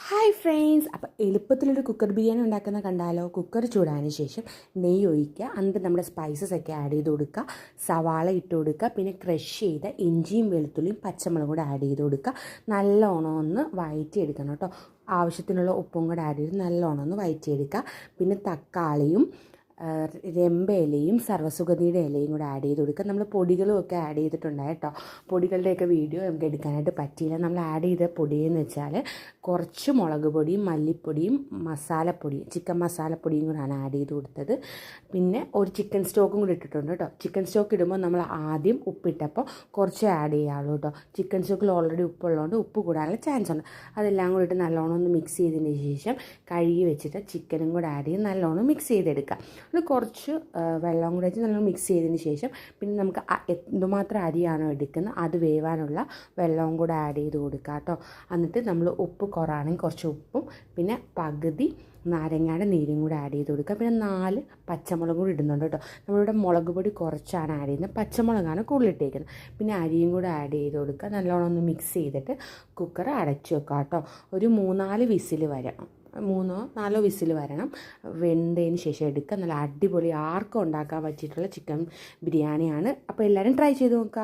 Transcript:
Hi friends, അപ്പോൾ എളുപ്പത്തിലൊരു cooker biryani ഉണ്ടാക്കുന്ന കണ്ടാലോ. കുക്കർ ചൂടാനു ശേഷം നെയ്യ് ഒഴിക്കുക, എന്നിട്ട് നമ്മുടെ സ്പൈസസ് ഒക്കെ ആഡ് ചെയ്ത് കൊടുക്കുക, സവാള ഇട്ട് കൊടുക്കുക, പിന്നെ ക്രഷ് ചെയ്ത ഇഞ്ചിയും വെളുത്തുള്ളിയും പച്ചമുളകും കൂടെ ആഡ് ചെയ്ത് കൊടുക്കുക. നല്ലോണം ഒന്ന് വഴറ്റിയെടുക്കണം കേട്ടോ. ആവശ്യത്തിനുള്ള ഉപ്പും കൂടെ ആഡ് ചെയ്ത് നല്ലോണം ഒന്ന് വഴറ്റിയെടുക്കുക. പിന്നെ തക്കാളിയും രമ്പ ഇലയും സർവ്വസുഗന്ധിയുടെ ഇലയും കൂടെ ആഡ് ചെയ്ത് കൊടുക്കുക. നമ്മൾ പൊടികളും ഒക്കെ ആഡ് ചെയ്തിട്ടുണ്ടായി കേട്ടോ. പൊടികളുടെയൊക്കെ വീഡിയോ നമുക്ക് എടുക്കാനായിട്ട് പറ്റിയില്ല. നമ്മൾ ആഡ് ചെയ്ത പൊടിയെന്ന് വെച്ചാൽ കുറച്ച് മുളക് പൊടിയും മല്ലിപ്പൊടിയും മസാലപ്പൊടിയും ചിക്കൻ മസാലപ്പൊടിയും കൂടെയാണ് ആഡ് ചെയ്ത് കൊടുത്തത്. പിന്നെ ഒരു ചിക്കൻ സ്റ്റോക്കും കൂടി ഇട്ടിട്ടുണ്ട് കേട്ടോ. ചിക്കൻ സ്റ്റോക്ക് ഇടുമ്പോൾ നമ്മൾ ആദ്യം ഉപ്പിട്ടപ്പോൾ കുറച്ച് ആഡ് ചെയ്യാവുള്ളൂ കേട്ടോ. ചിക്കൻ സ്റ്റോക്കിൽ ഓൾറെഡി ഉപ്പുള്ളതുകൊണ്ട് ഉപ്പ് കൂടാനുള്ള ചാൻസ് ഉണ്ട്. അതെല്ലാം കൂടി ഇട്ട് നല്ലോണം ഒന്ന് മിക്സ് ചെയ്തതിന് ശേഷം കഴുകി വെച്ചിട്ട് ചിക്കനും കൂടെ ആഡ് ചെയ്ത് നല്ലോണം മിക്സ് ചെയ്തെടുക്കുക. അത് കുറച്ച് വെള്ളം കൂടെ വെച്ച് നല്ലോണം മിക്സ് ചെയ്തതിന് ശേഷം പിന്നെ നമുക്ക് എന്തുമാത്രം അരിയാണോ എടുക്കുന്നത് അത് വേവാനുള്ള വെള്ളവും കൂടെ ആഡ് ചെയ്ത് കൊടുക്കുക കേട്ടോ. എന്നിട്ട് നമ്മൾ ഉപ്പ് കുറവാണെങ്കിൽ കുറച്ച് ഉപ്പും പിന്നെ പകുതി നാരങ്ങയുടെ നീരും കൂടെ ആഡ് ചെയ്ത് കൊടുക്കുക. പിന്നെ 4 പച്ചമുളകും കൂടി ഇടുന്നുണ്ട് കേട്ടോ. നമ്മളിവിടെ മുളക് പൊടി കുറച്ചാണ് ആഡ് ചെയ്യുന്നത്, പച്ചമുളകാണ് കൂടുതലിട്ടേക്കുന്നത്. പിന്നെ അരിയും കൂടെ ആഡ് ചെയ്ത് കൊടുക്കുക. നല്ലോണം ഒന്ന് മിക്സ് ചെയ്തിട്ട് കുക്കർ അടച്ചു വെക്കുക കേട്ടോ. ഒരു 3-4 വിസിൽ വരണം, 3-4 വിസിൽ വരണം. വെന്തതിന് ശേഷം എടുക്കുക. നല്ല അടിപൊളി ആർക്കും ഉണ്ടാക്കാൻ പറ്റിയിട്ടുള്ള ചിക്കൻ ബിരിയാണിയാണ്. അപ്പോൾ എല്ലാവരും ട്രൈ ചെയ്ത് നോക്കുക.